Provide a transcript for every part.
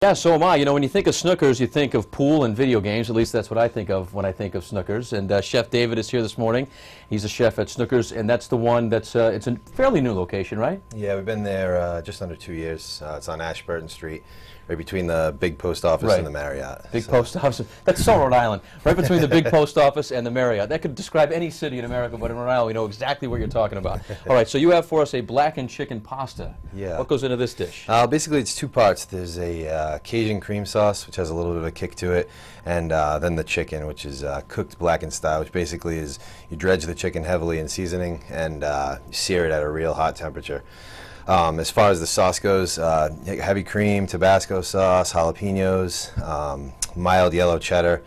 Yeah, so am I. You know, when you think of Snookers, you think of pool and video games. At least that's what I think of when I think of Snookers. And Chef David is here this morning. He's a chef at Snookers, and that's the one that's, it's a fairly new location, right? Yeah, we've been there just under 2 years. It's on Ashburton Street, right between the big post office and the Marriott. Big post office. That's so Rhode Island. Right between the big post office and the Marriott. That could describe any city in America, but in Rhode Island, we know exactly what you're talking about. All right, so you have for us a blackened chicken pasta. Yeah. What goes into this dish? Basically, it's two parts. There's a Cajun cream sauce, which has a little bit of a kick to it, and then the chicken, which is cooked blackened style, which basically is you dredge the chicken heavily in seasoning and you sear it at a real hot temperature. As far as the sauce goes, heavy cream, Tabasco sauce, jalapeños, mild yellow cheddar.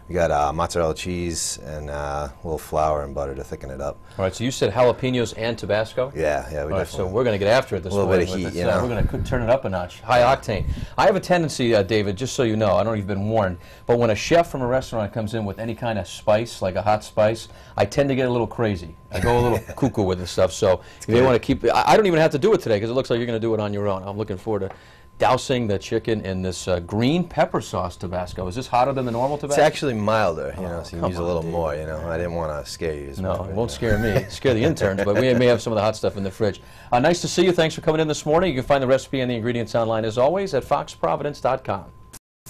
We got mozzarella cheese and a little flour and butter to thicken it up. All right, so you said jalapeños and Tabasco? Yeah, we definitely. So we're going to get after it this morning. A little bit of heat, you know. We're going to turn it up a notch, high octane. I have a tendency, David, just so you know, I don't know if you've been warned, but when a chef from a restaurant comes in with any kind of spice, like a hot spice, I tend to get a little crazy. I go a little cuckoo with this stuff, so you may want to keep it. I don't even have to do it today because it looks like you're going to do it on your own. I'm looking forward to dousing the chicken in this green pepper sauce Tabasco. Is this hotter than the normal Tabasco? It's actually milder, you know, so you can use a little more, you know. I didn't want to scare you as much. No, it won't scare me. Scare the interns, but we may have some of the hot stuff in the fridge. Nice to see you. Thanks for coming in this morning. You can find the recipe and the ingredients online, as always, at foxprovidence.com.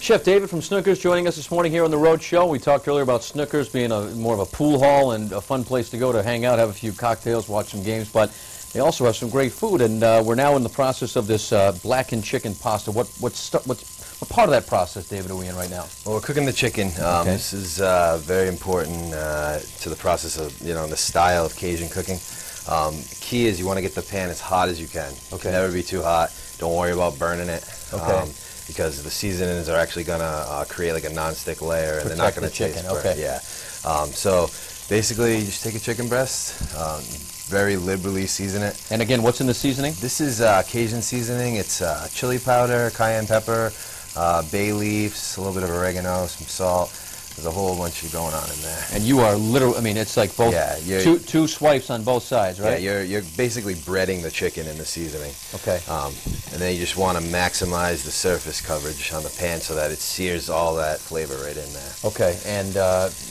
Chef David from Snookers joining us this morning here on the Road Show. We talked earlier about Snookers being more of a pool hall and a fun place to go to hang out, have a few cocktails, watch some games, but they also have some great food, and we're now in the process of this blackened chicken pasta. What part of that process, David, are we in right now? Well, we're cooking the chicken. This is very important to the process of, you know, the style of Cajun cooking. Key is you want to get the pan as hot as you can. Okay. Never be too hot. Don't worry about burning it. Okay. Because the seasonings are actually going to create like a non-stick layer, and they're not going to taste burnt. Okay. Yeah. So basically, you just take a chicken breast. Very liberally season it. And again, what's in the seasoning? This is Cajun seasoning. It's chili powder, cayenne pepper, bay leaves, a little bit of oregano, some salt. There's a whole bunch of going on in there. And you are literally, I mean, it's like both, two swipes on both sides, right? Yeah, you're basically breading the chicken in the seasoning. Okay. And then you just want to maximize the surface coverage on the pan so that it sears all that flavor right in there. Okay, and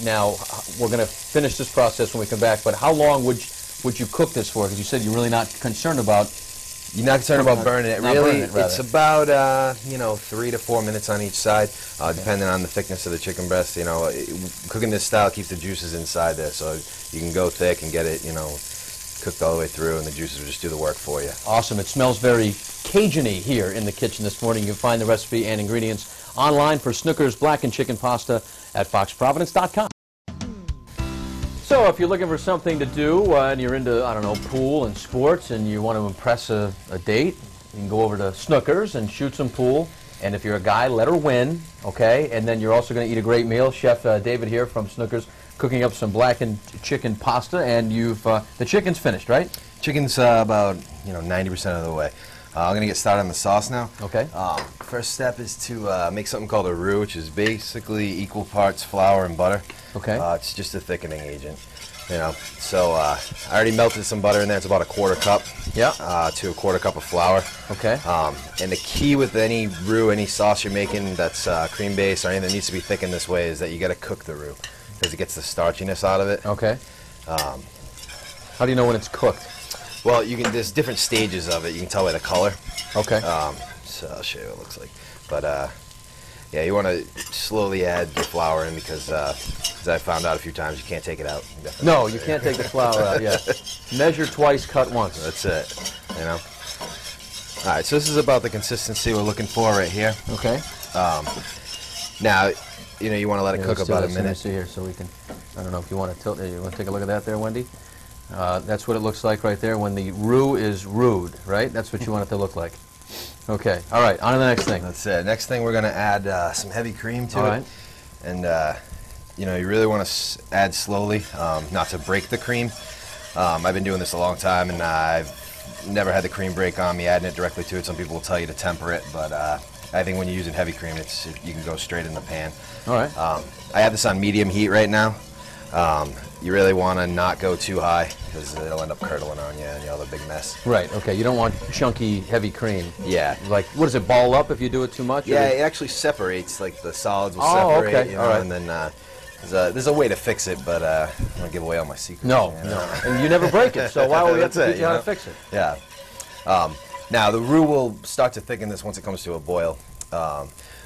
now we're going to finish this process when we come back, but how long would you cook this for? Because you said you're really not concerned about... You're not concerned about burning it. Really, it's about, you know, 3 to 4 minutes on each side, depending on the thickness of the chicken breast. You know, cooking this style keeps the juices inside there, so you can go thick and get it, you know, cooked all the way through, and the juices will just do the work for you. Awesome. It smells very Cajun-y here in the kitchen this morning. You can find the recipe and ingredients online for Snookers blackened chicken pasta at foxprovidence.com. So if you're looking for something to do and you're into, I don't know, pool and sports and you want to impress a date, you can go over to Snookers and shoot some pool. And if you're a guy, let her win, okay? And then you're also going to eat a great meal. Chef David here from Snookers cooking up some blackened chicken pasta, and the chicken's finished, right? Chicken's about, you know, 90% of the way. I'm going to get started on the sauce now. Okay. First step is to make something called a roux, which is basically equal parts flour and butter. Okay. It's just a thickening agent, you know. So I already melted some butter in there. It's about a quarter cup. Yeah. To a quarter cup of flour. Okay. And the key with any roux, any sauce you're making that's cream based or anything that needs to be thickened this way is that you got to cook the roux because it gets the starchiness out of it. Okay. How do you know when it's cooked? Well, there's different stages of it. You can tell by the color. Okay. So I'll show you what it looks like. But yeah, you want to slowly add the flour in because as I found out a few times, you can't take it out. No, you can't take the flour out, yeah. Measure twice, cut once. That's it, you know. All right, so this is about the consistency we're looking for right here. Okay. Now, you know, you want to let it cook about a minute. Let me see here so we can, I don't know if you want to tilt it. You want to take a look at that there, Wendy? That's what it looks like right there when the roux is roux, right? That's what you want it to look like. Okay, all right, on to the next thing. That's it. Next thing, we're going to add some heavy cream to it. And, you know, you really want to add slowly, not to break the cream. I've been doing this a long time, and I've never had the cream break on me, adding it directly to it. Some people will tell you to temper it, but I think when you're using heavy cream, you can go straight in the pan. All right. I have this on medium heat right now. You really want to not go too high because it'll end up curdling on you and you'll have a big mess. Right, okay. You don't want chunky, heavy cream. Yeah. Like, what does it, ball up if you do it too much? Yeah, it actually separates. Like, the solids will Oh, separate, okay. you know, All right. and then there's a way to fix it, but I don't want to give away all my secrets. No, you know? no. And you never break it, so why would we have to That's it, teach you how you to know? fix it? Yeah. Now, the roux will start to thicken this once it comes to a boil,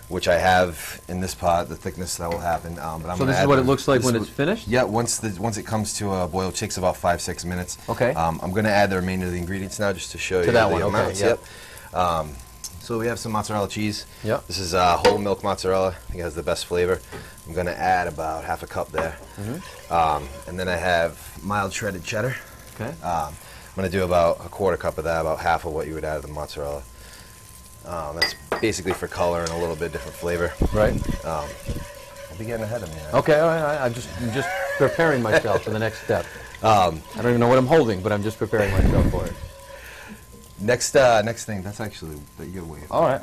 which I have in this pot, the thickness that will happen. But I'm So gonna this is add what it looks like when it's finished? Yeah, once it comes to a boil, it takes about 5-6 minutes. Okay. I'm going to add the remainder of the ingredients now just to show you that the one, okay, amounts. yep. So we have some mozzarella cheese. Yep. This is whole milk mozzarella. I think it has the best flavor. I'm going to add about half a cup there. And then I have mild shredded cheddar. Okay. I'm going to do about a quarter cup of that, about half of what you would add to the mozzarella. That's basically for color and a little bit different flavor. Right. I'll be getting ahead of me. Okay, all right. I'm just preparing myself for the next step. I don't even know what I'm holding, but I'm just preparing myself for it. Next thing, that's actually, you gotta wait. All right.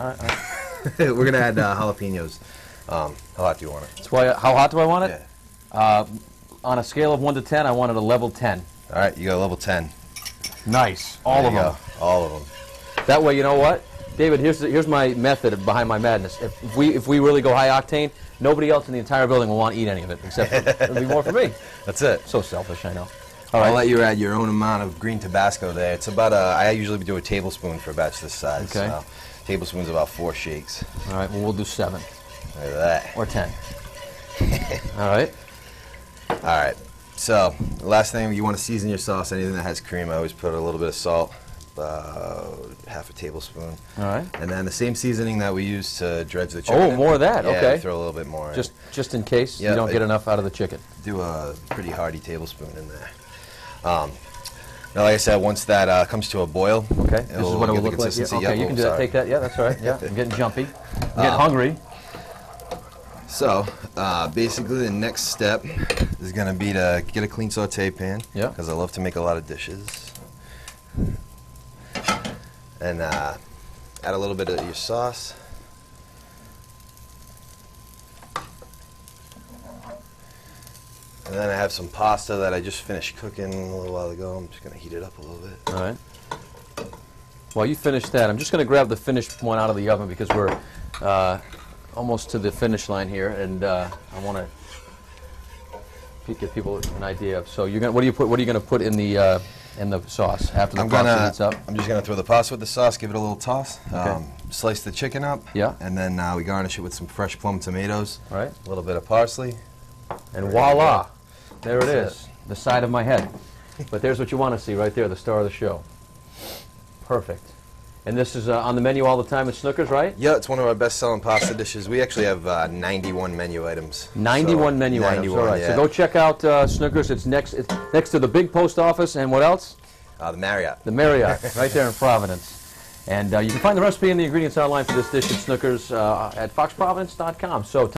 We're gonna add jalapenos. How hot do you want it? That's why. How hot do I want it? Yeah. On a scale of 1 to 10, I want it a level 10. All right, you got a level 10. Nice. All of There you them. go. All of them. That way, you know what, David? Here's my method behind my madness. If we really go high octane, nobody else in the entire building will want to eat any of it, except it'll be more for me. That's it. So selfish, I know. I'll let you add your own amount of green Tabasco there. It's about I usually do a tablespoon for a batch this size. Okay. So tablespoon's about 4 shakes. All right. Well, we'll do 7 Look at that. or 10. All right. All right. So the last thing, you want to season your sauce. Anything that has cream, I always put a little bit of salt, about half a tablespoon. All right. And then the same seasoning that we use to dredge the chicken. Oh, more of that. Yeah, Okay. throw a little bit more. Just in case Yeah, you don't get enough out of the chicken. Do a pretty hearty tablespoon in there. Now, like I said, once that comes to a boil, Okay. This is what it will get the look like. Yeah, consistency. okay, Yep, you oh, can do that. sorry. Take that. Yeah, that's all right. Yeah, I'm getting jumpy. I'm getting hungry. So, basically, the next step is going to be to get a clean saute pan. Yeah. Because I love to make a lot of dishes. And add a little bit of your sauce. And then I have some pasta that I just finished cooking a little while ago. I'm just going to heat it up a little bit. All right. While you finish that, I'm just going to grab the finished one out of the oven because we're almost to the finish line here, and I want to give people an idea of. So you're going. What are you going to put in the sauce after the pasta heats up? I'm just going to throw the pasta with the sauce, give it a little toss. Okay. Slice the chicken up. Yeah. And then we garnish it with some fresh plum tomatoes. All right. A little bit of parsley. And voila, there it That's is, the side of my head. But there's what you want to see right there, the star of the show. Perfect. And this is on the menu all the time at Snookers, right? Yeah, it's one of our best-selling pasta dishes. We actually have 91 menu items. 91 menu items. 91, All right. yeah. So go check out Snookers. It's next to the big post office, and what else? The Marriott. The Marriott, right there in Providence. And you can find the recipe and the ingredients online for this dish at Snookers at foxprovidence.com. So.